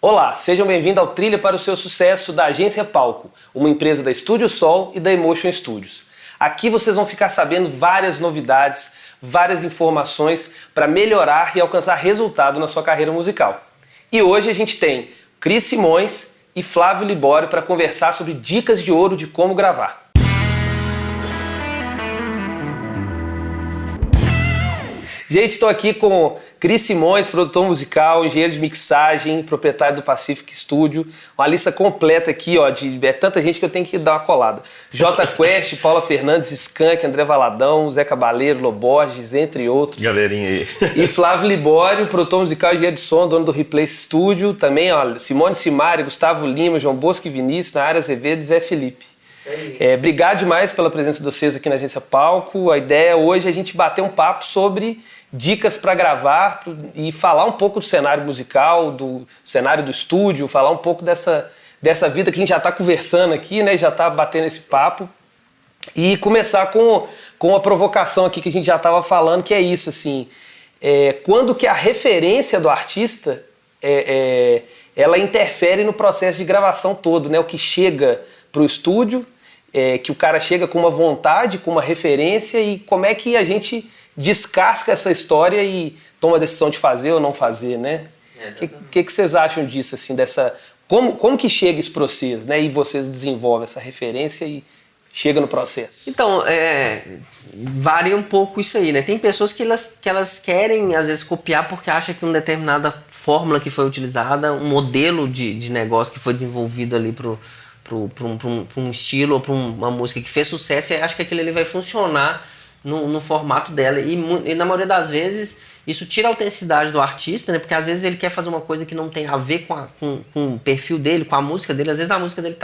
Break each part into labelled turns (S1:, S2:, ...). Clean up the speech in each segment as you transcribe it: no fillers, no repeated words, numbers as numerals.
S1: Olá, sejam bem-vindos ao Trilha para o Seu Sucesso da Agência Palco, uma empresa da Estúdio Sol e da Emotion Studios. Aqui vocês vão ficar sabendo várias novidades, várias informações para melhorar e alcançar resultado na sua carreira musical. E hoje a gente tem Cris Simões e Flávio Libório para conversar sobre dicas de ouro de como gravar. Gente, estou aqui com Cris Simões, produtor musical, engenheiro de mixagem, proprietário do Pacific Studio. Uma lista completa aqui, ó, é tanta gente que eu tenho que dar uma colada. J Quest, Paula Fernandes, Skank, André Valadão, Zé Cabaleiro, Loborges, entre outros.
S2: Galerinha aí.
S1: E Flávio Libório, produtor musical e engenheiro de som, dono do Replace Studio. Também, ó, Simone Simari, Gustavo Lima, João Bosco e Vinícius, Nayara Azevedo e Zé Felipe. Obrigado demais pela presença de vocês aqui na Agência Palco. A ideia hoje é a gente bater um papo sobre dicas para gravar e falar um pouco do cenário musical, do cenário do estúdio, falar um pouco dessa vida que a gente já está conversando aqui, né? Já está batendo esse papo. E começar com a provocação aqui que a gente já estava falando, que é isso, assim, quando que a referência do artista ela interfere no processo de gravação todo, né? O que chega para o estúdio, que o cara chega com uma vontade, com uma referência, e como é que a gente descasca essa história e toma a decisão de fazer ou não fazer, né? O que vocês acham disso, assim, como que chega isso para vocês, né? E vocês desenvolvem essa referência e chega no processo?
S3: Então, varia um pouco isso aí, né? Tem pessoas que elas querem, às vezes, copiar porque acham que uma determinada fórmula que foi utilizada, um modelo de negócio que foi desenvolvido ali para um estilo ou para uma música que fez sucesso, e acha que aquilo ali vai funcionar no formato dela. E na maioria das vezes isso tira a autenticidade do artista, né? Porque às vezes ele quer fazer uma coisa que não tem a ver com o perfil dele, com a música dele. Às vezes a música dele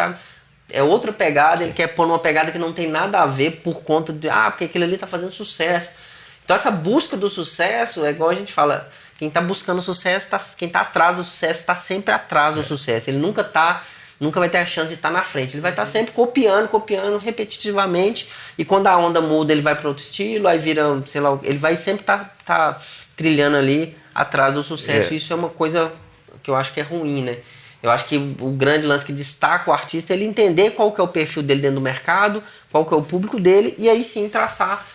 S3: é outra pegada, ele quer pôr numa pegada que não tem nada a ver por conta de porque aquilo ali tá fazendo sucesso. Então essa busca do sucesso, é igual a gente fala, quem tá buscando sucesso, quem tá atrás do sucesso tá sempre atrás do sucesso. Ele nunca vai ter a chance de estar na frente. Ele vai estar sempre copiando repetitivamente, e quando a onda muda ele vai para outro estilo, aí vira, sei lá, ele vai sempre tá trilhando ali atrás do sucesso. Isso é uma coisa que eu acho que é ruim, né? Eu acho que o grande lance que destaca o artista é ele entender qual que é o perfil dele dentro do mercado, qual que é o público dele, e aí sim traçar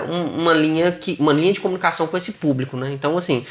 S3: uma linha de comunicação com esse público, né? Então, assim,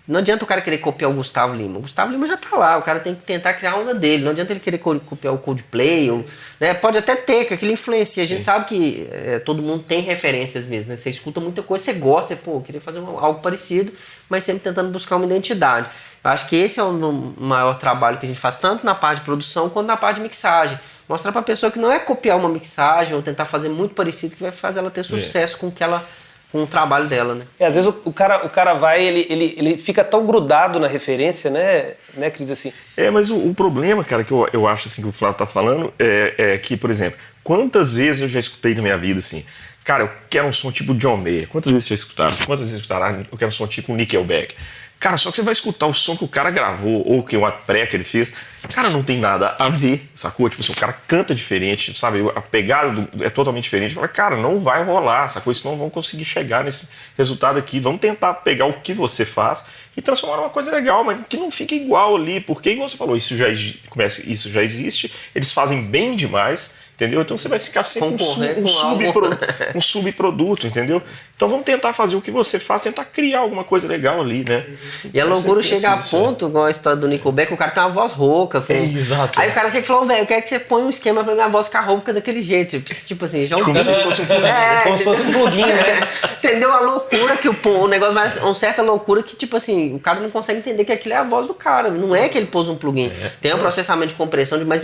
S3: não adianta o cara querer copiar o Gustavo Lima. O Gustavo Lima já tá lá, o cara tem que tentar criar a onda dele. Não adianta ele querer copiar o Coldplay, né? Pode até ter, que aquilo influencia. A gente sabe que todo mundo tem referências mesmo, né? Você escuta muita coisa, você gosta, queria fazer algo parecido, mas sempre tentando buscar uma identidade. Eu acho que esse é o maior trabalho que a gente faz, tanto na parte de produção quanto na parte de mixagem. Mostrar pra pessoa que não é copiar uma mixagem ou tentar fazer muito parecido que vai fazer ela ter sucesso com o trabalho dela, né?
S1: Às vezes o cara vai, ele fica tão grudado na referência, né, Cris, assim?
S2: Mas o problema, cara, que eu acho, assim, que o Flávio tá falando, é que, por exemplo, quantas vezes eu já escutei na minha vida, assim, cara, eu quero um som tipo John Mayer. Quantas vezes vocês já escutaram? Quantas vezes escutaram? Eu quero um som tipo Nickelback. Cara, só que você vai escutar o som que o cara gravou ou que uma pré que ele fez, cara, não tem nada a ver, sacou? Tipo assim, o cara canta diferente, sabe? A pegada é totalmente diferente. Fala, cara, não vai rolar, sacou? Senão não vão conseguir chegar nesse resultado aqui. Vamos tentar pegar o que você faz e transformar numa coisa legal, mas que não fique igual ali. Porque, igual você falou, isso já existe, eles fazem bem demais. Entendeu? Então você vai ficar sempre um subproduto, entendeu? Então vamos tentar fazer o que você faz, tentar criar alguma coisa legal ali, né?
S3: E a loucura chega a ponto, igual a história do Nickelback, o cara tem uma voz rouca.
S2: Exato.
S3: Aí o cara chega e falou, velho, eu quero que você ponha um esquema pra minha voz ficar rouca daquele jeito. Tipo assim, já
S2: como se fosse um plugin.
S1: Como se fosse um plugin, né?
S3: Entendeu? A loucura que o negócio vai... Uma certa loucura que, tipo assim, o cara não consegue entender que aquilo é a voz do cara. Não é que ele pôs um plugin. Tem um processamento de compressão, mas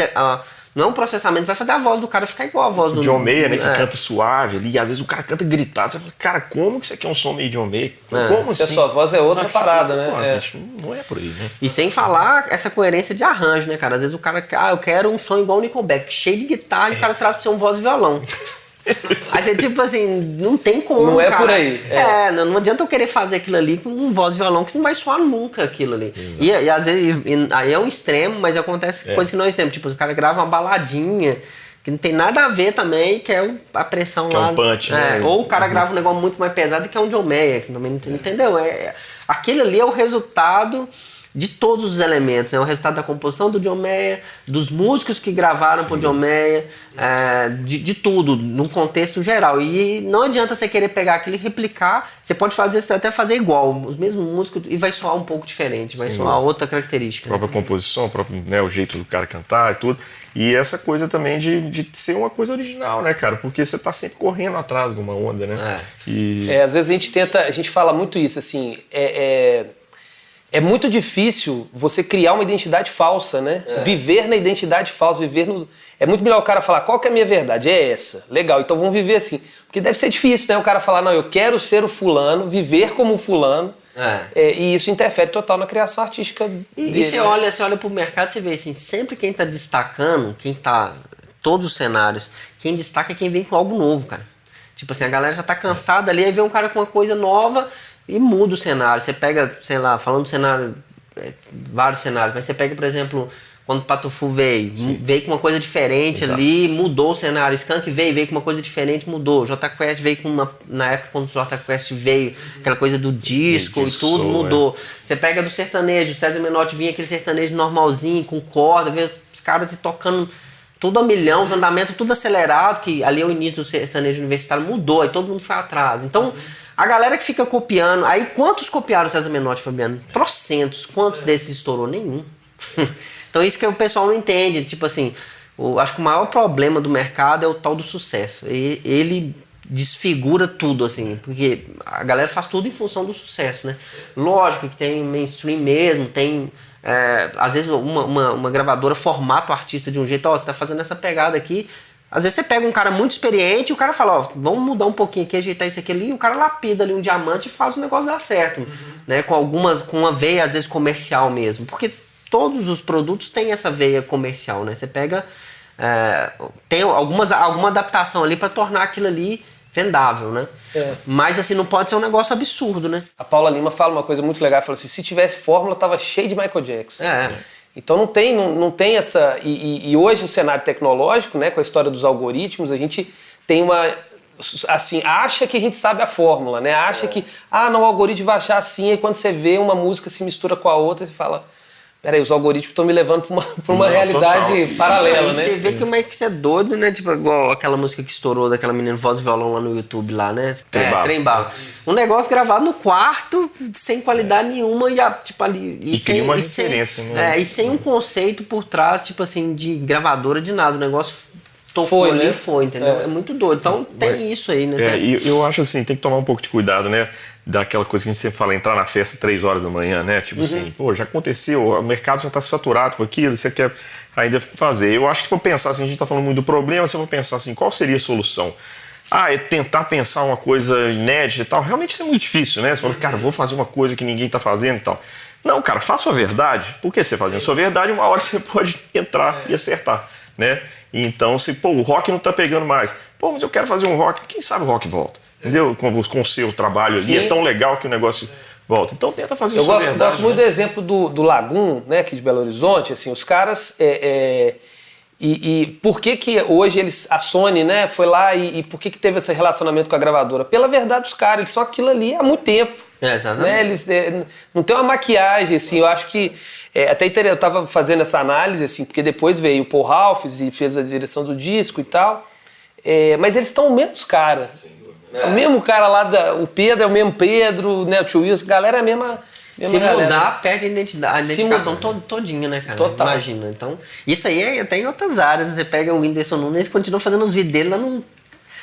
S3: não é um processamento que vai fazer a voz do cara ficar igual a voz do...
S2: John Mayer, né, que canta suave ali, e às vezes o cara canta gritado, você fala, cara, como que isso aqui é um som meio John Mayer? Como
S1: assim?
S2: assim?
S1: A sua voz é outra parada, né?
S2: Não é por aí, né?
S3: E sem falar essa coerência de arranjo, né, cara? Às vezes o cara, eu quero um som igual o Nickelback, cheio de guitarra, e o cara traz pra você um voz e violão. Aí você, tipo assim, não tem como,
S1: não é
S3: cara.
S1: Por aí.
S3: Não adianta eu querer fazer aquilo ali com um voz e violão que não vai soar nunca aquilo ali. E às vezes, aí é um extremo, mas acontece coisa que não é extremo. Tipo, o cara grava uma baladinha que não tem nada a ver também, que é a pressão
S2: que
S3: lá.
S2: É um punch, né?
S3: Ou o cara grava um negócio muito mais pesado que é um John Mayer, que também não entendeu? Aquele ali é o resultado de todos os elementos. É o resultado da composição do John Mayer, dos músicos que gravaram pro John Mayer, de tudo, num contexto geral. E não adianta você querer pegar aquilo e replicar, você pode até fazer igual, os mesmos músicos, e vai soar um pouco diferente, vai soar outra característica.
S2: A própria composição, o jeito do cara cantar e tudo. E essa coisa também de ser uma coisa original, né, cara? Porque você tá sempre correndo atrás de uma onda, né?
S1: Às vezes a gente fala muito isso, assim, é muito difícil você criar uma identidade falsa, né? Viver na identidade falsa, É muito melhor o cara falar, qual que é a minha verdade? É essa. Legal, então vamos viver assim. Porque deve ser difícil, né? O cara falar, não, eu quero ser o fulano, viver como fulano. E isso interfere total na criação artística dele.
S3: E você olha pro mercado, você vê assim, sempre quem tá destacando, todos os cenários, quem destaca é quem vem com algo novo, cara. Tipo assim, a galera já tá cansada ali, aí vem um cara com uma coisa nova e muda o cenário. Você pega, sei lá, falando do cenário, vários cenários, mas você pega, por exemplo, quando o Patufu veio com uma coisa diferente ali, mudou o cenário. Skank veio com uma coisa diferente, mudou. Jota Quest veio na época quando o Jota Quest veio, aquela coisa do disco e tudo, mudou. Você pega do sertanejo, o César Menotti vinha aquele sertanejo normalzinho, com corda, vê os caras tocando tudo a milhão, os andamentos tudo acelerado, que ali é o início do sertanejo universitário, mudou, aí todo mundo foi atrás. Então, a galera que fica copiando, aí quantos copiaram o César Menotti, Fabiano? Trocentos. Quantos desses estourou? Nenhum. Então isso que o pessoal não entende, tipo assim, acho que o maior problema do mercado é o tal do sucesso. Ele desfigura tudo, assim, porque a galera faz tudo em função do sucesso, né? Lógico que tem mainstream mesmo, tem... às vezes uma gravadora formata o artista de um jeito, você tá fazendo essa pegada aqui. Às vezes você pega um cara muito experiente e o cara fala, vamos mudar um pouquinho aqui, ajeitar isso aqui ali, e o cara lapida ali um diamante e faz o negócio dar certo, né? Com uma veia, às vezes, comercial mesmo, porque todos os produtos têm essa veia comercial, né? Você pega, tem alguma adaptação ali para tornar aquilo ali vendável, né? Mas assim, não pode ser um negócio absurdo, né?
S1: A Paula Lima fala uma coisa muito legal, fala assim, se tivesse fórmula, tava cheio de Michael Jackson. Então não tem essa... E hoje o cenário tecnológico, né, com a história dos algoritmos, a gente tem uma... Assim, acha que a gente sabe a fórmula, né? Acha que, não, o algoritmo vai achar assim, e quando você vê uma música se mistura com a outra, você fala... Peraí, os algoritmos estão me levando para uma realidade paralela, né?
S3: Você vê como é que você é doido, né? Tipo, igual aquela música que estourou daquela menina voz e violão lá no YouTube, lá, né? Trem Bala. Um negócio gravado no quarto, sem qualidade nenhuma, tipo ali...
S2: E cria uma diferença, né?
S3: E sem um conceito por trás, tipo assim, de gravadora, de nada. O negócio tocou ali e foi, entendeu? É muito doido. Então tem isso aí, né?
S2: E eu acho assim, tem que tomar um pouco de cuidado, né? Daquela coisa que a gente sempre fala, entrar na festa 3 horas da manhã, né? Tipo assim, já aconteceu, o mercado já está saturado com aquilo, você quer ainda fazer. Eu acho que se for pensar assim, a gente está falando muito do problema, se eu for pensar assim, qual seria a solução? É tentar pensar uma coisa inédita e tal. Realmente isso é muito difícil, né? Você fala, cara, vou fazer uma coisa que ninguém está fazendo e tal. Não, cara, faça a sua verdade. Por que você fazendo a sua verdade? Uma hora você pode entrar e acertar, né? Então, se o rock não está pegando mais, mas eu quero fazer um rock, quem sabe o rock volta? Entendeu? Com o seu trabalho ali, é tão legal que o negócio volta. Então tenta fazer isso.
S1: Eu gosto muito do exemplo do Lagum, né, aqui de Belo Horizonte, assim, os caras... E por que hoje a Sony, né, foi lá e por que teve esse relacionamento com a gravadora? Pela verdade dos caras, eles são aquilo ali há muito tempo.
S3: Exatamente.
S1: Né? Eles não tem uma maquiagem, assim, eu acho que... até eu estava fazendo essa análise, assim, porque depois veio o Paul Ralphs e fez a direção do disco e tal, mas eles estão os mesmos caras. O mesmo cara lá, o Pedro é o mesmo Pedro, né, o tio Wilson, a galera é a mesma
S3: se
S1: galera.
S3: Mudar, perde a identificação todinha, né, cara?
S1: Total.
S3: Imagina. Então, isso aí é até em outras áreas, né? Você pega o Whindersson Nunes e continua fazendo os vídeos dele lá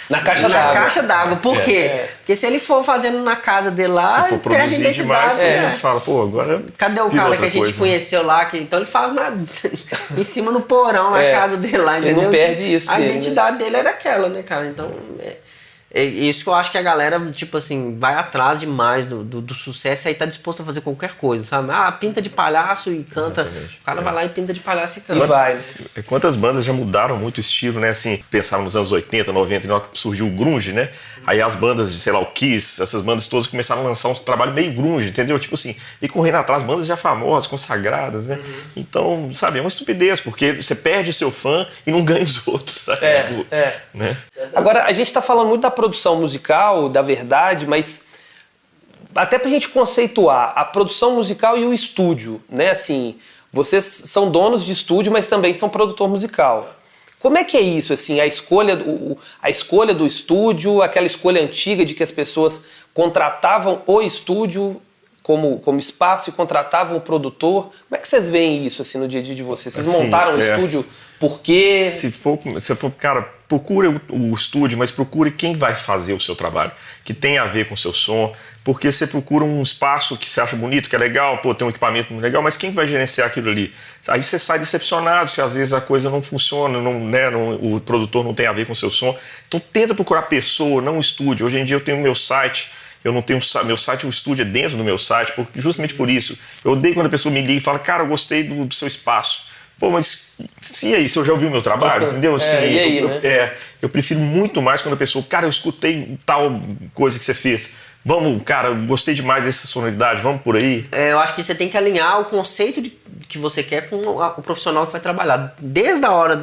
S1: na caixa d'água.
S3: Por quê? Porque se ele for fazendo na casa dele lá,
S2: se for
S3: perde a identidade.
S2: Demais, ele fala, agora...
S3: Cadê o cara que a gente conheceu lá? Então ele faz em cima no porão, na casa dele lá, entendeu?
S1: Ele não perde isso.
S3: A identidade dele era aquela, né, cara? Então... É isso que eu acho que a galera, tipo assim, vai atrás demais do sucesso e aí tá disposto a fazer qualquer coisa, sabe? Pinta de palhaço e canta. Exatamente. O cara vai lá e pinta de palhaço e canta.
S1: E vai.
S2: Quantas bandas já mudaram muito o estilo, né? Assim, pensaram nos anos 80, 90, surgiu o grunge, né? Aí as bandas de, sei lá, o Kiss, essas bandas todas começaram a lançar um trabalho meio grunge, entendeu? Tipo assim, e correndo atrás, bandas já famosas, consagradas, né? Então, sabe, é uma estupidez, porque você perde o seu fã e não ganha os outros, sabe? Né?
S1: Agora, a gente tá falando muito da produção musical, da verdade, mas até pra gente conceituar a produção musical e o estúdio, né? Assim, vocês são donos de estúdio, mas também são produtor musical. Como é que é isso, assim, a escolha do estúdio, aquela escolha antiga de que as pessoas contratavam o estúdio como espaço e contratavam o produtor? Como é que vocês veem isso, assim, no dia a dia de vocês? Vocês montaram um estúdio por quê?
S2: Se for, cara, procure o estúdio, mas procure quem vai fazer o seu trabalho, que tem a ver com o seu som, porque você procura um espaço que você acha bonito, que é legal, pô, tem um equipamento muito legal, mas quem vai gerenciar aquilo ali? Aí você sai decepcionado se às vezes a coisa não funciona, o produtor não tem a ver com o seu som. Então tenta procurar pessoa, não o estúdio. Hoje em dia eu tenho meu site, eu não tenho meu site, o estúdio é dentro do meu site, justamente por isso. Eu odeio quando a pessoa me liga e fala, cara, eu gostei do seu espaço. Pô, mas e aí, você já ouviu o meu trabalho, entendeu? Assim,
S1: e aí, né?
S2: Eu prefiro muito mais quando a pessoa, cara, eu escutei tal coisa que você fez. Vamos, cara, eu gostei demais dessa sonoridade, vamos por aí.
S3: Eu acho que você tem que alinhar o conceito que você quer com o profissional que vai trabalhar. Desde a hora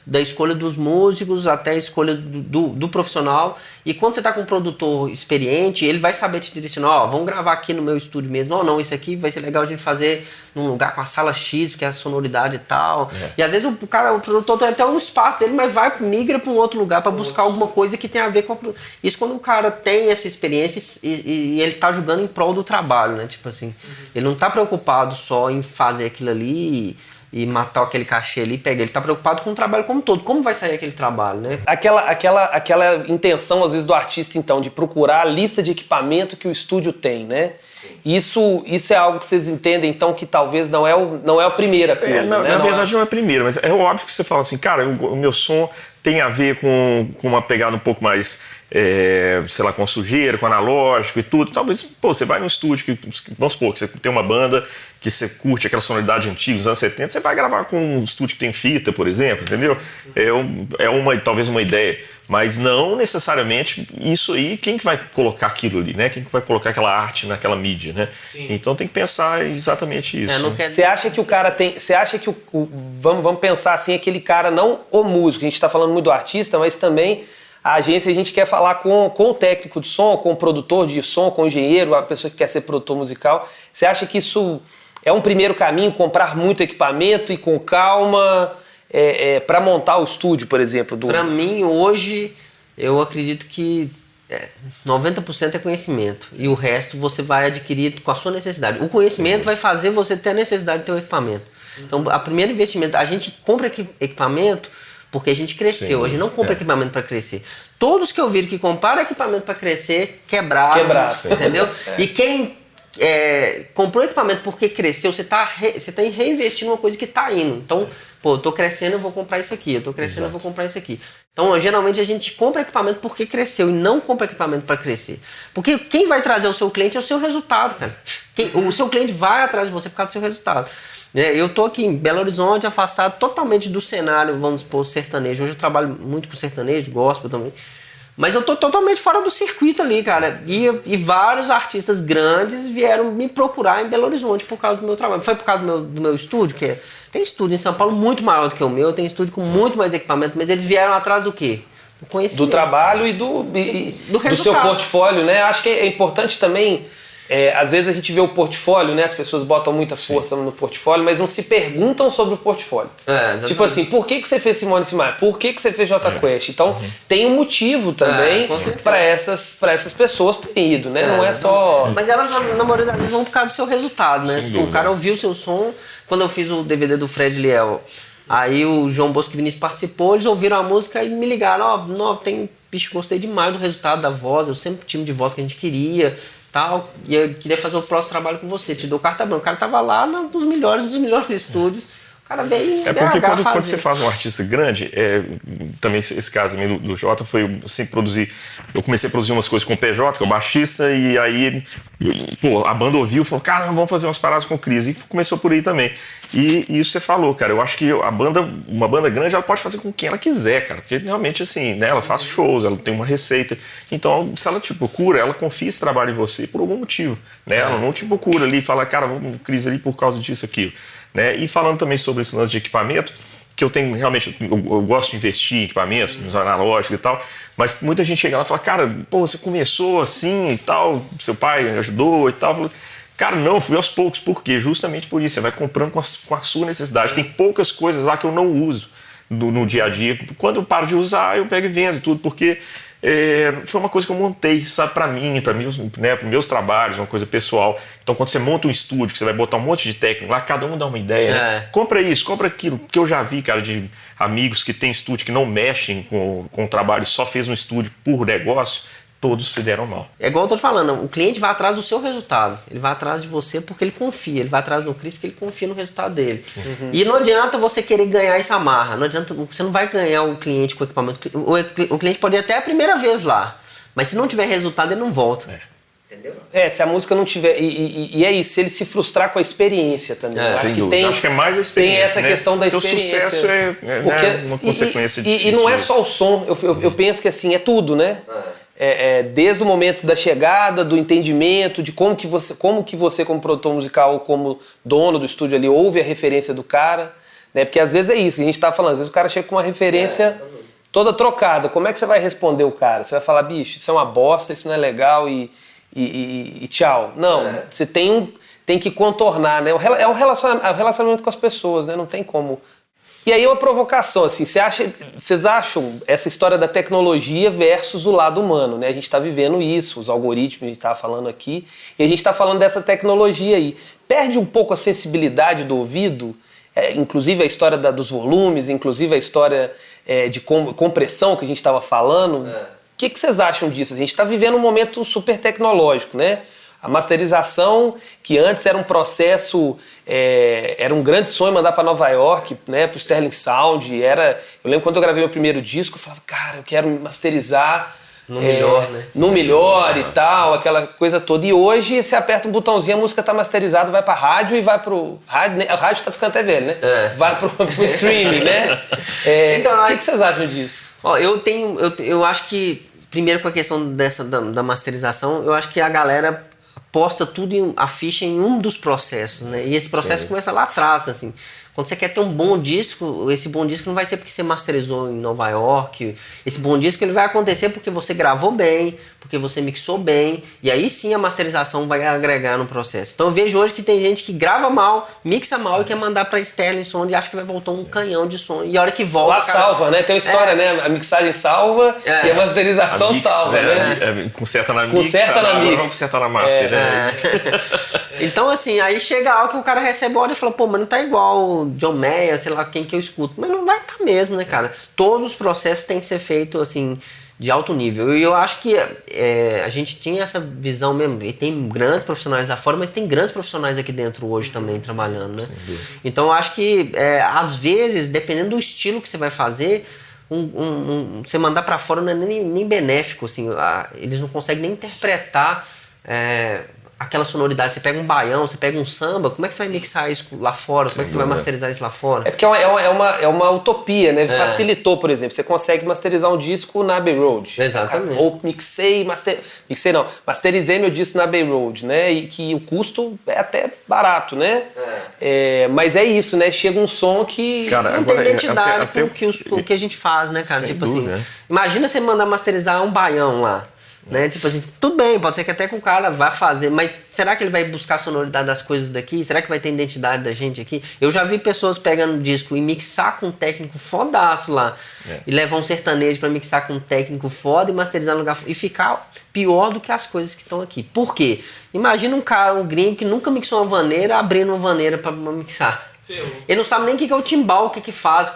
S3: da escolha dos músicos até a escolha do profissional. E quando você está com um produtor experiente, ele vai saber te direcionar, ó, vamos gravar aqui no meu estúdio mesmo. Não, isso aqui vai ser legal a gente fazer num lugar com a sala X, porque a sonoridade e tal. E às vezes o produtor tem até um espaço dele, mas migra para um outro lugar para buscar alguma coisa que tem a ver com isso. Quando o cara tem essa experiência e ele tá jogando em prol do trabalho, né? Tipo assim, ele não tá preocupado só em fazer aquilo ali e matar aquele cachê ali e pegar. Ele tá preocupado com o trabalho como um todo. Como vai sair aquele trabalho, né?
S1: Aquela intenção, às vezes, do artista, então, de procurar a lista de equipamento que o estúdio tem, né? Isso é algo que vocês entendem, então, que talvez não é a primeira coisa, né?
S2: Na verdade, não é a primeira, mas é óbvio que você fala assim, cara, o meu som tem a ver com uma pegada um pouco mais, sei lá, com sujeira, com analógico e tudo. Talvez, pô, você vai num estúdio, vamos supor, que você tem uma banda que você curte aquela sonoridade antiga dos anos 70, você vai gravar com um estúdio que tem fita, por exemplo, entendeu? Talvez uma ideia. Mas não necessariamente isso aí, quem que vai colocar aquilo ali, né? Quem que vai colocar aquela arte naquela mídia, né? Sim. Então tem que pensar exatamente isso.
S1: Você acha que o cara tem... Você acha que vamos pensar assim, aquele cara, não o músico, a gente está falando muito do artista, mas também a agência, a gente quer falar com o técnico de som, com o produtor de som, com o engenheiro, a pessoa que quer ser produtor musical. Você acha que isso é um primeiro caminho, comprar muito equipamento e com calma... para montar o estúdio, por exemplo?
S3: Para mim, hoje, eu acredito que 90% é conhecimento. E o resto você vai adquirir com a sua necessidade. O conhecimento vai fazer você ter a necessidade de ter o equipamento. Então, o primeiro investimento, a gente compra equipamento porque a gente cresceu. Sim, a gente não compra equipamento para crescer. Todos que eu vi que compraram equipamento para crescer, quebraram. Entendeu? E quem... comprou equipamento porque cresceu, você tá reinvestindo uma coisa que tá indo. Então, pô, eu tô crescendo, eu vou comprar isso aqui. Eu tô crescendo, eu vou comprar isso aqui. Então, geralmente a gente compra equipamento porque cresceu e não compra equipamento para crescer. Porque quem vai trazer o seu cliente é o seu resultado, cara. O seu cliente vai atrás de você por causa do seu resultado. Eu tô aqui em Belo Horizonte, afastado totalmente do cenário, vamos supor, sertanejo. Hoje eu trabalho muito com sertanejo, gospel também. Mas eu tô totalmente fora do circuito ali, cara. E vários artistas grandes vieram me procurar em Belo Horizonte por causa do meu trabalho. Foi por causa do meu estúdio, tem estúdio em São Paulo muito maior do que o meu, tem estúdio com muito mais equipamento, mas eles vieram atrás do quê? Do conhecimento.
S1: Do trabalho e do seu portfólio, né? Acho que é importante também... às vezes a gente vê o portfólio, né? As pessoas botam muita força no portfólio, mas não se perguntam sobre o portfólio. Tipo assim, por que você fez Simone Simaria? Por que você fez Jota Quest? Então, tem um motivo também para essas pessoas terem ido, né? Não é só...
S3: Mas elas, na maioria das vezes, vão por causa do seu resultado, né? O cara ouviu o seu som. Quando eu fiz o DVD do Fred Liel, aí o João Bosco Vinícius participou, eles ouviram a música e me ligaram, bicho, gostei demais do resultado da voz, eu sempre time de voz que a gente queria, tal, e eu queria fazer o próximo trabalho com você, te dou carta branca. O cara tava lá dos melhores estúdios, o cara veio
S2: porque quando você faz um artista grande, também esse caso também do Jota foi, eu sempre produzi, eu comecei a produzir umas coisas com o PJ, que é o baixista, e aí a banda ouviu e falou, cara, vamos fazer umas paradas com o Cris, e começou por aí também. E isso você falou, cara, eu acho que uma banda grande, ela pode fazer com quem ela quiser, cara, porque realmente assim, né, ela faz shows, ela tem uma receita, então se ela te procura, ela confia esse trabalho em você por algum motivo, né, ela não te procura ali e fala, cara, vamos Cris ali por causa disso, aquilo. né? E falando também sobre esse lance de equipamento, que eu tenho realmente, eu gosto de investir em equipamentos, nos analógicos e tal, mas muita gente chega lá e fala, cara, pô, você começou assim e tal, seu pai ajudou e tal. Cara, não, fui aos poucos. Por quê? Justamente por isso. Você vai comprando com a sua necessidade. Tem poucas coisas lá que eu não uso no dia a dia. Quando eu paro de usar, eu pego e vendo tudo, porque foi uma coisa que eu montei, sabe, para mim, para meus trabalhos, uma coisa pessoal. Então, quando você monta um estúdio, que você vai botar um monte de técnico lá, cada um dá uma ideia. Né? Compra isso, compra aquilo. Porque eu já vi, cara, de amigos que têm estúdio que não mexem com o trabalho, só fez um estúdio por negócio, todos se deram mal.
S3: É igual eu tô falando, o cliente vai atrás do seu resultado. Ele vai atrás de você porque ele confia. Ele vai atrás do Cris porque ele confia no resultado dele. Uhum. E não adianta você querer ganhar essa amarra. Não adianta, você não vai ganhar o cliente com o equipamento. O cliente pode ir até a primeira vez lá. Mas se não tiver resultado, ele não volta.
S1: Entendeu? Se a música não tiver... E é isso, se ele se frustrar com a experiência também.
S2: Acho que é mais a experiência.
S1: Tem essa questão da experiência.
S2: O sucesso é uma consequência disso.
S1: E não é só o som. Eu penso que assim, é tudo, né? Desde o momento da chegada, do entendimento, de como que você como produtor musical ou como dono do estúdio ali ouve a referência do cara, né? Porque às vezes é isso, a gente tá falando, às vezes o cara chega com uma referência toda trocada, como é que você vai responder o cara? Você vai falar, bicho, isso é uma bosta, isso não é legal e tchau. Não, você tem que contornar, né? É o relacionamento com as pessoas, né? Não tem como... E aí uma provocação, assim, vocês acham essa história da tecnologia versus o lado humano, né? A gente está vivendo isso, os algoritmos, a gente estava falando aqui, e a gente está falando dessa tecnologia aí. Perde um pouco a sensibilidade do ouvido, inclusive a história dos volumes, inclusive a história de compressão que a gente estava falando. O que vocês acham disso? A gente está vivendo um momento super tecnológico, né? A masterização, que antes era um processo, era um grande sonho mandar para Nova York, né, para o Sterling Sound. Eu lembro quando eu gravei meu primeiro disco, eu falava, cara, eu quero masterizar
S3: no melhor, né?
S1: No melhor e tal, aquela coisa toda. E hoje você aperta um botãozinho, a música tá masterizada, vai para rádio e vai pro rádio, né? A rádio tá ficando até velho, né? Vai pro streaming, né? Então, o que vocês acham disso?
S3: Ó, eu acho que primeiro com a questão da masterização, eu acho que a galera posta tudo a ficha em um dos processos, né? E esse processo começa lá atrás, assim. Quando você quer ter um bom disco, esse bom disco não vai ser porque você masterizou em Nova York. Esse bom disco ele vai acontecer porque você gravou bem, porque você mixou bem, e aí sim a masterização vai agregar no processo. Então eu vejo hoje que tem gente que grava mal, mixa mal e quer mandar pra Sterling Sound e acha que vai voltar um canhão de som. E a hora que volta...
S1: Lá salva, né? Tem uma história, né? A mixagem salva e a masterização salva, né?
S2: Conserta na mix,
S1: conserta na mix.
S2: Agora vamos consertar na master, né?
S3: Então assim, aí chega algo que o cara recebe a hora e fala, pô, mas não tá igual John Mayer, sei lá quem que eu escuto. Mas não vai estar mesmo, né, cara? Todos os processos têm que ser feitos, assim, de alto nível. E eu acho que a gente tinha essa visão mesmo. E tem grandes profissionais lá fora, mas tem grandes profissionais aqui dentro hoje também trabalhando, né? Então eu acho que, às vezes, dependendo do estilo que você vai fazer, você mandar pra fora não é nem benéfico, assim. Eles não conseguem nem interpretar... aquela sonoridade, você pega um baião, você pega um samba, como é que você vai mixar isso lá fora? Como é que você vai masterizar isso lá fora?
S1: É porque é uma utopia, né? Facilitou, por exemplo, você consegue masterizar um disco na Abbey Road.
S3: Exatamente.
S1: Ou masterizei meu disco na Abbey Road, né? E que o custo é até barato, né? Mas é isso, né? Chega um som que
S3: cara, não tem identidade com o que a gente faz, né, cara? Tipo dúvida, assim, imagina você mandar masterizar um baião lá. Né? Tipo assim, tudo bem, pode ser que até que o cara vá fazer, mas será que ele vai buscar a sonoridade das coisas daqui? Será que vai ter identidade da gente aqui? Eu já vi pessoas pegando disco e mixar com um técnico fodaço lá e levar um sertanejo pra mixar com um técnico foda e masterizar no lugar e ficar pior do que as coisas que estão aqui. Por quê? Imagina um gringo que nunca mixou uma vaneira abrindo uma vaneira pra mixar. Ele não sabe nem o que é o timbal, o que faz,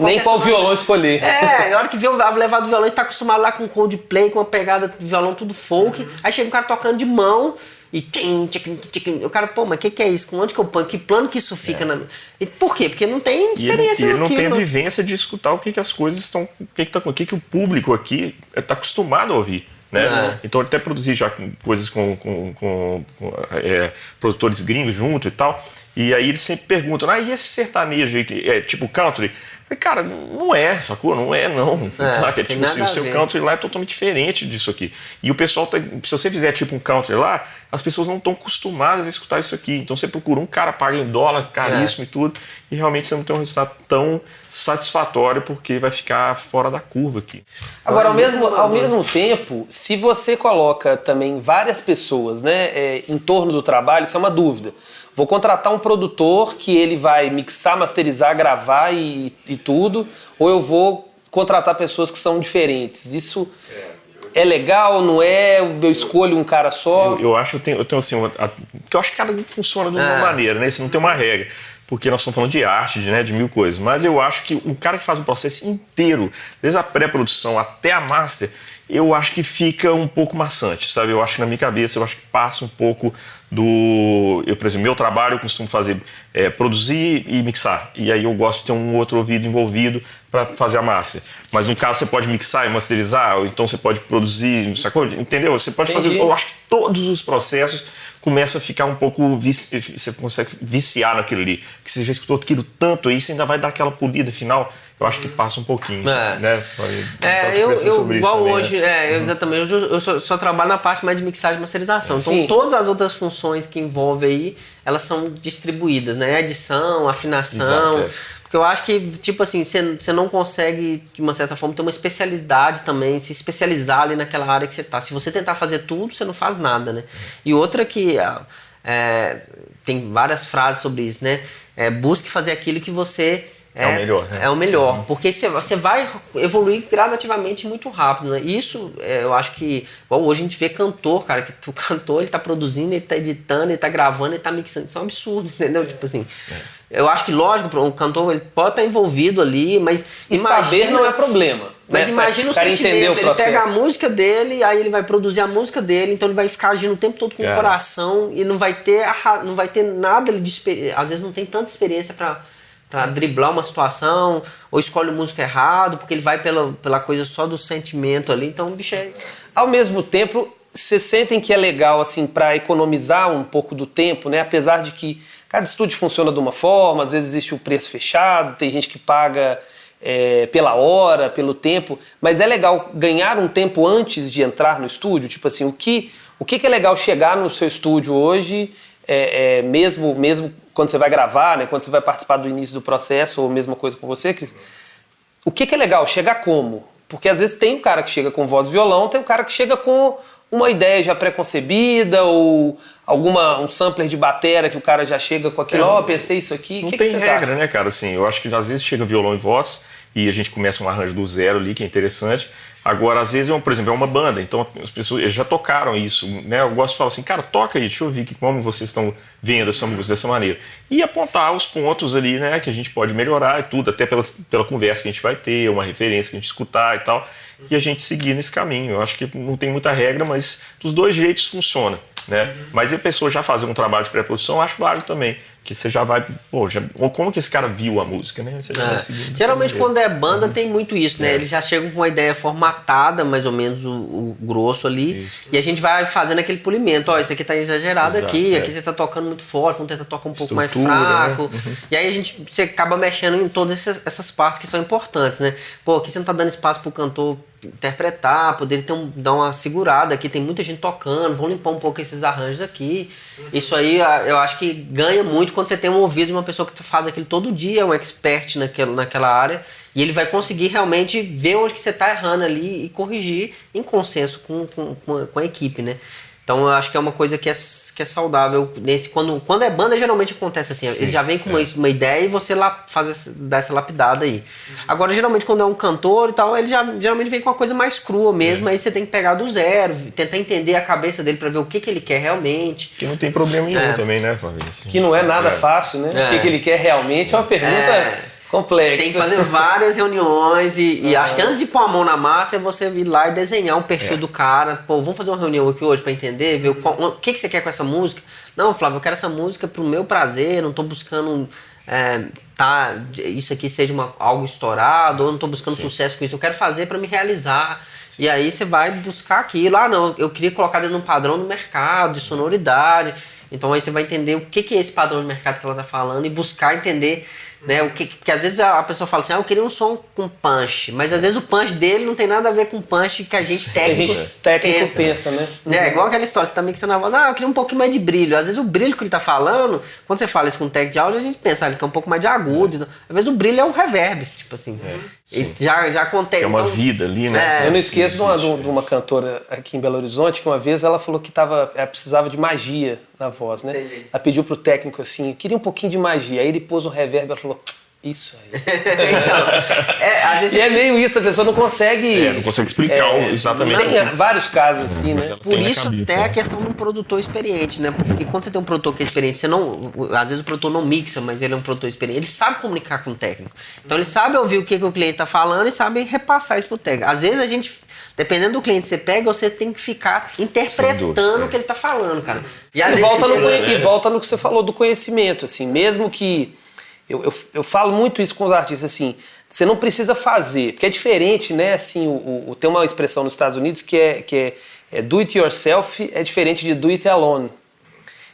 S1: nem qual violão escolher.
S3: A hora que vê o levado do violão, você tá acostumado lá com Coldplay, com uma pegada de violão tudo folk. Aí chega um cara tocando de mão e o cara, pô, mas o que é isso? Onde que eu ponho? Que plano que isso fica na... E por quê? Porque não tem experiência.
S2: E ele não tem a vivência de escutar o que as coisas estão... O que o público aqui está acostumado a ouvir. Né? Então até produzi já coisas com produtores gringos junto e tal. E aí eles sempre perguntam, e esse sertanejo aí, tipo country? Falei, cara, não é, sacou? Não é, não. Sabe? Tipo assim, o seu country lá é totalmente diferente disso aqui. E o pessoal, se você fizer tipo um country lá, as pessoas não estão acostumadas a escutar isso aqui. Então você procura um cara, paga em dólar, caríssimo e tudo, e realmente você não tem um resultado tão satisfatório porque vai ficar fora da curva aqui.
S1: Agora, ao mesmo tempo, se você coloca também várias pessoas, né, em torno do trabalho, isso é uma dúvida. Vou contratar um produtor que ele vai mixar, masterizar, gravar e tudo, ou eu vou contratar pessoas que são diferentes. Isso é legal, não é? Eu escolho um cara só?
S2: Eu acho, eu tenho assim, porque eu acho que cada um funciona de uma maneira, né? Isso não tem uma regra. Porque nós estamos falando de arte, de mil coisas. Mas eu acho que o cara que faz o processo inteiro, desde a pré-produção até a master, eu acho que fica um pouco maçante, sabe? Eu acho que na minha cabeça, eu acho que passa um pouco por exemplo, meu trabalho eu costumo fazer produzir e mixar. E aí eu gosto de ter um outro ouvido envolvido para fazer a master. Mas no caso você pode mixar e masterizar, ou então você pode produzir, sacou? Entendeu? Você pode fazer. Eu acho que todos os processos começam a ficar um pouco. Você consegue viciar naquilo ali. Porque você já escutou aquilo tanto aí, você ainda vai dar aquela polida final. Eu acho que passa um pouquinho, né?
S3: Eu igual também, hoje, né? Exatamente. Eu só trabalho na parte mais de mixagem e masterização. Então todas as outras funções que envolvem aí, elas são distribuídas, né? Edição, afinação. Exato, Porque eu acho que, tipo assim, você não consegue, de uma certa forma, ter uma especialidade também, se especializar ali naquela área que você tá. Se você tentar fazer tudo, você não faz nada, né? E outra que tem várias frases sobre isso, né? Busque fazer aquilo que você...
S2: É o melhor, né?
S3: É o melhor, porque você vai evoluir gradativamente muito rápido, né? Isso, eu acho que... Igual hoje a gente vê cantor, cara, que o cantor, ele tá produzindo, ele tá editando, ele tá gravando, ele tá mixando. Isso é um absurdo, entendeu? Tipo assim... Eu acho que, lógico, o cantor ele pode estar envolvido ali, mas...
S1: saber não é problema.
S3: Mas imagina o sentimento, ele pega a música dele, aí ele vai produzir a música dele, então ele vai ficar agindo o tempo todo com o coração e não vai ter nada, às vezes não tem tanta experiência para driblar uma situação, ou escolhe o músico errado, porque ele vai pela coisa só do sentimento ali, então o bicho é...
S1: Ao mesmo tempo, vocês sentem que é legal, assim, para economizar um pouco do tempo, né? Apesar de que cada estúdio funciona de uma forma, às vezes existe o preço fechado, tem gente que paga pela hora, pelo tempo, mas é legal ganhar um tempo antes de entrar no estúdio? Tipo assim, o que é legal chegar no seu estúdio hoje, mesmo quando você vai gravar, né, quando você vai participar do início do processo, ou mesma coisa com você, Cris? O que é legal? Chegar como? Porque às vezes tem um cara que chega com voz e violão, tem um cara que chega com uma ideia já pré-concebida, ou um sampler de batera que o cara já chega com aquilo, pensei isso aqui.
S2: Não tem regra, né, cara? Assim, eu acho que às vezes chega violão e voz e a gente começa um arranjo do zero ali, que é interessante. Agora, às vezes, por exemplo, é uma banda, então as pessoas já tocaram isso, né? Eu gosto de falar assim, cara, toca aí, deixa eu ver como vocês estão vendo essa música dessa maneira. E apontar os pontos ali, né, que a gente pode melhorar e tudo, até pela conversa que a gente vai ter, uma referência que a gente escutar e tal, e a gente seguir nesse caminho. Eu acho que não tem muita regra, mas dos dois jeitos funciona, né? Mas a pessoa já fazer um trabalho de pré-produção, eu acho válido também. Que você já vai, ou como que esse cara viu a música, né? Você já vai seguindo.
S3: Geralmente quando é banda tem muito isso, né? Eles já chegam com uma ideia formatada, mais ou menos o grosso ali, e a gente vai fazendo aquele polimento. Ó, isso aqui tá exagerado. Exato, aqui você tá tocando muito forte, vamos tentar tocar um pouco mais fraco. Né? E aí você acaba mexendo em todas essas partes que são importantes, né? Pô, aqui você não tá dando espaço pro cantor interpretar, poder dar uma segurada aqui, tem muita gente tocando, vamos limpar um pouco esses arranjos aqui. Isso aí eu acho que ganha muito quando você tem um ouvido de uma pessoa que faz aquilo todo dia, um expert naquela área, e ele vai conseguir realmente ver onde que você está errando ali e corrigir em consenso com a equipe, né? Então eu acho que é uma coisa que é saudável. Quando é banda, geralmente acontece assim. Sim, ele já vem com uma ideia e você dá essa lapidada aí. Agora, geralmente, quando é um cantor e tal, ele geralmente vem com uma coisa mais crua mesmo. Aí você tem que pegar do zero, tentar entender a cabeça dele pra ver o que ele quer realmente.
S2: Que não tem problema nenhum também, né, Fábio?
S1: Que não é nada fácil, né? O que ele quer realmente é uma pergunta... complexo.
S3: Tem que fazer várias reuniões e acho que antes de pôr a mão na massa é você ir lá e desenhar um perfil do cara. Pô, vamos fazer uma reunião aqui hoje pra entender, ver o que você quer com essa música. Não, Flávio, eu quero essa música pro meu prazer, não tô buscando isso aqui seja algo estourado, ou não tô buscando sucesso com isso, eu quero fazer pra me realizar. E aí você vai buscar aquilo. Ah, não, eu queria colocar dentro de um padrão do mercado, de sonoridade. Então aí você vai entender o que é esse padrão de mercado que ela tá falando e buscar entender Né? Porque às vezes a pessoa fala assim, eu queria um som com punch, mas às vezes o punch dele não tem nada a ver com o punch que a gente técnico
S1: pensa, né?
S3: É igual aquela história, você tá mixando a voz, eu queria um pouquinho mais de brilho. Às vezes o brilho que ele tá falando, quando você fala isso com técnico de áudio, a gente pensa, ele quer um pouco mais de agudo. Às vezes o brilho é um reverb, tipo assim. E já contei.
S2: Tem uma vida ali, né?
S1: Eu não esqueço de uma cantora aqui em Belo Horizonte que uma vez ela falou que ela precisava de magia na voz, né?
S3: Entendi.
S1: Ela pediu pro técnico assim, eu queria um pouquinho de magia. Aí ele pôs um reverb e ela falou, isso aí.
S3: Então, às vezes
S1: E é meio isso, a pessoa não consegue...
S2: Não consegue explicar exatamente.
S1: Tem vários casos assim, né?
S3: Por isso até a questão de um produtor experiente, né? Porque quando você tem um produtor que é experiente, às vezes o produtor não mixa, mas ele é um produtor experiente, ele sabe comunicar com o técnico. Então ele sabe ouvir o que o cliente está falando e sabe repassar isso pro técnico. Às vezes a gente, dependendo do cliente que você pega, você tem que ficar interpretando o que ele está falando, cara. E às vezes
S1: volta no que você falou do conhecimento, assim, mesmo que... Eu falo muito isso com os artistas, assim, você não precisa fazer, porque é diferente, né, assim, tem uma expressão nos Estados Unidos que é do it yourself é diferente de do it alone,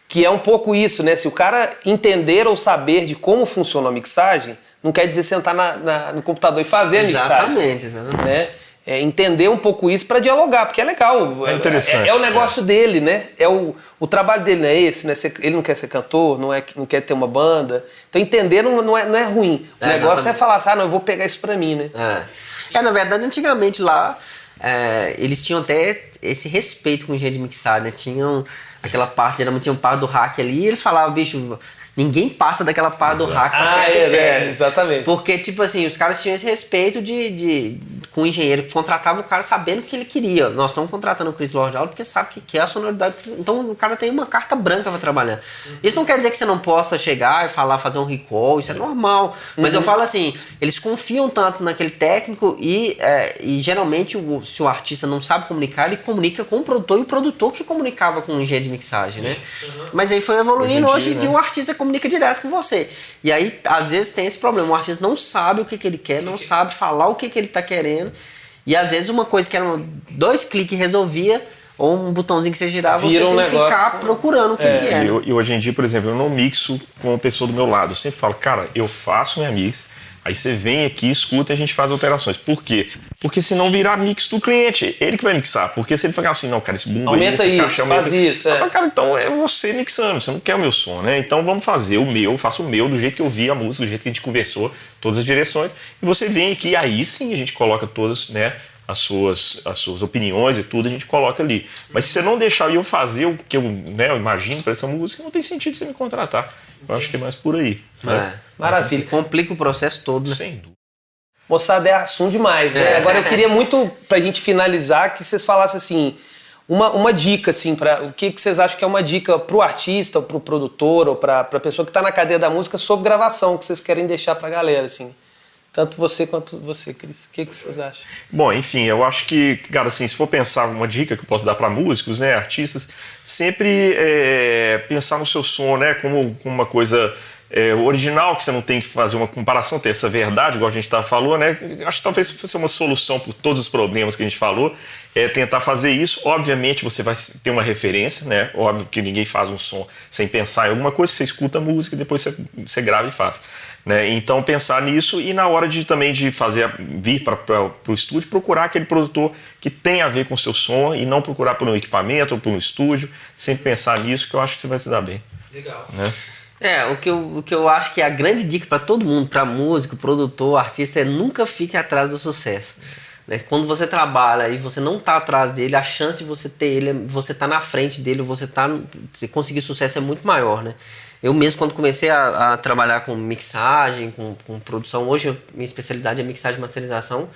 S1: que é um pouco isso, né, se o cara entender ou saber de como funciona a mixagem, não quer dizer sentar no computador e fazer a mixagem.
S3: Exatamente.
S1: Né? Entender um pouco isso para dialogar, porque é legal.
S2: É interessante.
S1: É o negócio dele, né? É o trabalho dele, não é esse, né? Ele não quer ser cantor, não quer ter uma banda. Então entender não é ruim. O negócio é falar assim, eu vou pegar isso para mim, né?
S3: Na verdade, antigamente lá, eles tinham até esse respeito com o engenheiro de mixagem, né? Tinham aquela parte, geralmente tinha um par do hack ali, e eles falavam, bicho... Ninguém passa daquela parte do hack
S1: exatamente.
S3: Porque, tipo assim, os caras tinham esse respeito com o engenheiro, que contratava o cara sabendo o que ele queria. Nós estamos contratando o Chris Lord porque sabe que quer a sonoridade. Então o cara tem uma carta branca para trabalhar. Isso não quer dizer que você não possa chegar e fazer um recall, isso é normal. Mas eu falo assim, eles confiam tanto naquele técnico e geralmente se o artista não sabe comunicar, ele comunica com o produtor e o produtor que comunicava com o engenheiro de mixagem, né? Mas aí foi evoluindo, hoje em dia um artista comunica direto com você. E aí, às vezes, tem esse problema. O artista não sabe o que ele quer, não sabe falar o que ele tá querendo. E às vezes uma coisa que era 2 cliques resolvia, ou um botãozinho que você girava, você tem que ficar procurando o que é. Né?
S2: E hoje em dia, por exemplo, eu não mixo com a pessoa do meu lado. Eu sempre falo, cara, eu faço minha mix, aí você vem aqui, escuta e a gente faz alterações. Por quê? Porque senão virar mix do cliente. Ele que vai mixar. Porque se ele falar assim, não, cara, esse bumbo
S1: aumenta
S2: aí,
S1: isso, faz isso.
S2: Eu falo, cara, então é você mixando, você não quer o meu som, né? Então vamos fazer o meu, eu faço o meu, do jeito que eu vi a música, do jeito que a gente conversou, todas as direções. E você vem aqui, aí sim a gente coloca todas, né, as suas opiniões e tudo, a gente coloca ali. Mas se você não deixar eu fazer o que eu imagino para essa música, não tem sentido você me contratar. Eu acho que é mais por aí. Né?
S1: Maravilha.
S3: Complica o processo todo, né?
S2: Sem dúvida.
S1: Moçada, é assunto demais, né? Agora eu queria muito, pra gente finalizar, que vocês falassem assim, uma dica, assim, o que vocês acham que é uma dica pro artista, ou pro produtor, ou pra pessoa que tá na cadeia da música sobre gravação, que vocês querem deixar pra galera, assim. Tanto você quanto você, Cris. O que vocês acham?
S2: Bom, enfim, eu acho que, cara, assim, se for pensar uma dica que eu posso dar para músicos, né, artistas, sempre pensar no seu som, né, como uma coisa original, que você não tem que fazer uma comparação, ter essa verdade, igual a gente falou, né? Acho que talvez fosse uma solução para todos os problemas que a gente falou, tentar fazer isso. Obviamente você vai ter uma referência, né? Óbvio que ninguém faz um som sem pensar em alguma coisa, você escuta a música e depois você grava e faz. Né? Então pensar nisso e na hora também de vir para o estúdio, procurar aquele produtor que tem a ver com o seu som e não procurar por um equipamento ou por um estúdio, sempre pensar nisso, que eu acho que você vai se dar bem.
S1: Legal.
S2: Né?
S3: O que eu acho que é a grande dica para todo mundo, para músico, produtor, artista, é nunca fique atrás do sucesso. Né? Quando você trabalha e você não está atrás dele, a chance de você ter ele, você tá na frente dele, você conseguir sucesso é muito maior, né? Eu mesmo, quando comecei a trabalhar com mixagem, com produção, hoje minha especialidade é mixagem e masterização,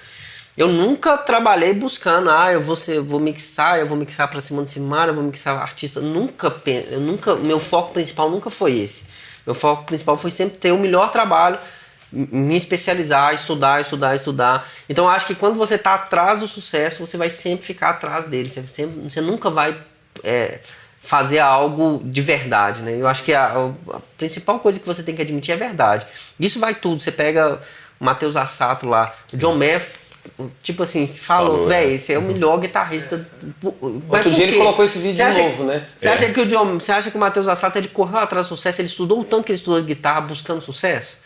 S3: eu nunca trabalhei buscando, eu vou mixar para Simone Simaria, eu vou mixar artista. Meu foco principal nunca foi esse. Meu foco principal foi sempre ter o melhor trabalho, me especializar, estudar. Então eu acho que quando você está atrás do sucesso, você vai sempre ficar atrás dele. Você nunca vai fazer algo de verdade, né? Eu acho que a principal coisa que você tem que admitir é verdade. Isso vai tudo. Você pega o Matheus Assato lá, o John Mayer, tipo assim, falou, velho, esse é o melhor guitarrista.
S1: Outro dia ele colocou esse vídeo de novo, né?
S3: Você acha que o Matheus Assato ele correu atrás do sucesso, ele estudou o tanto que ele estudou de guitarra buscando sucesso?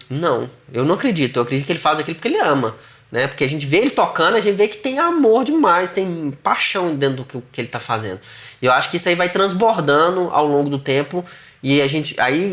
S3: Não, eu não acredito. Eu acredito que ele faz aquilo porque ele ama. Né? Porque a gente vê ele tocando, a gente vê que tem amor demais, tem paixão dentro do que ele tá fazendo. E eu acho que isso aí vai transbordando ao longo do tempo e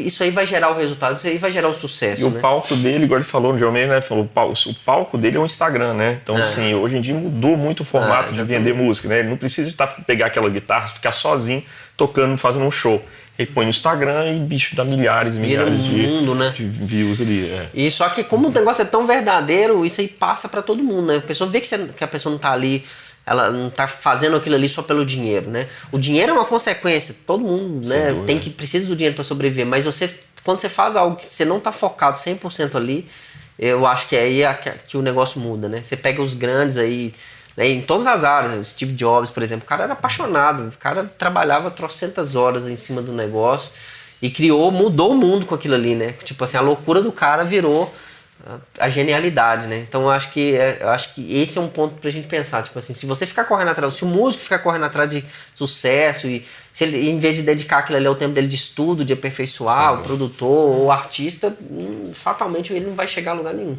S3: isso aí vai gerar o resultado, isso aí vai gerar o sucesso.
S2: E o palco dele, igual ele falou no John Mayer, né? Falou, o palco dele é um Instagram, né? Então, assim, hoje em dia mudou muito o formato de vender música, né? Ele não precisa pegar aquela guitarra, ficar sozinho tocando, fazendo um show. Ele põe no Instagram e, bicho, dá milhares e milhares de views ali.
S3: E só que como o negócio é tão verdadeiro, isso aí passa pra todo mundo, né? A pessoa vê que a pessoa não tá ali, ela não tá fazendo aquilo ali só pelo dinheiro, né? O dinheiro é uma consequência, todo mundo, né? Precisa do dinheiro pra sobreviver, mas quando você faz algo que você não tá focado 100% ali, eu acho que aí que o negócio muda, né? Você pega os grandes aí, né, em todas as áreas, o Steve Jobs, por exemplo, o cara era apaixonado, o cara trabalhava trocentas horas em cima do negócio e mudou o mundo com aquilo ali, né? Tipo assim, a loucura do cara virou a genialidade, né? Então eu acho que esse é um ponto pra gente pensar, tipo assim, se você ficar correndo atrás, se o músico ficar correndo atrás de sucesso e se ele, em vez de dedicar aquilo ali ao tempo dele de estudo, de aperfeiçoar, o produtor ou o artista, fatalmente ele não vai chegar a lugar nenhum.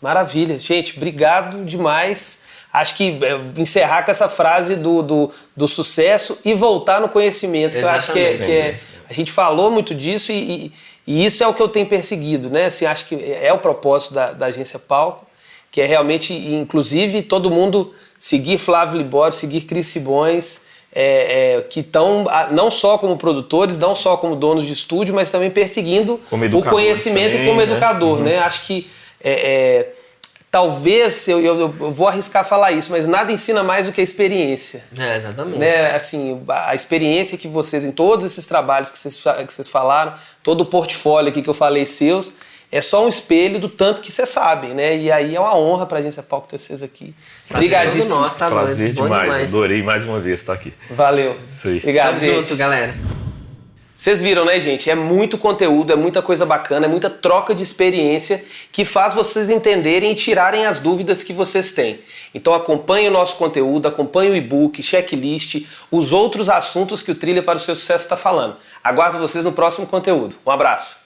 S1: Maravilha, gente, obrigado demais. Acho que encerrar com essa frase do sucesso e voltar no conhecimento, que eu acho que a gente falou muito disso e isso é o que eu tenho perseguido, né? Assim, acho que é o propósito da Agência Palco, que é realmente, inclusive, todo mundo seguir Flávio Libório, seguir Cris Simões, que estão não só como produtores, não só como donos de estúdio, mas também perseguindo o conhecimento também, e como educador, né? Acho que talvez, eu vou arriscar falar isso, mas nada ensina mais do que a experiência.
S3: Exatamente.
S1: Né? Assim, a experiência que vocês, em todos esses trabalhos que vocês falaram, todo o portfólio aqui que eu falei seus, é só um espelho do tanto que vocês sabem, né? E aí é uma honra pra Agência Palco ter vocês aqui. Obrigadíssimo.
S3: Nossa, tá
S2: prazer demais. Adorei mais uma vez estar aqui.
S1: Valeu.
S2: Isso aí.
S1: Obrigado,
S3: Tamo junto, galera.
S1: Vocês viram, né, gente? É muito conteúdo, é muita coisa bacana, é muita troca de experiência que faz vocês entenderem e tirarem as dúvidas que vocês têm. Então acompanhe o nosso conteúdo, acompanhe o e-book, checklist, os outros assuntos que o Trilha para o Seu Sucesso está falando. Aguardo vocês no próximo conteúdo. Um abraço.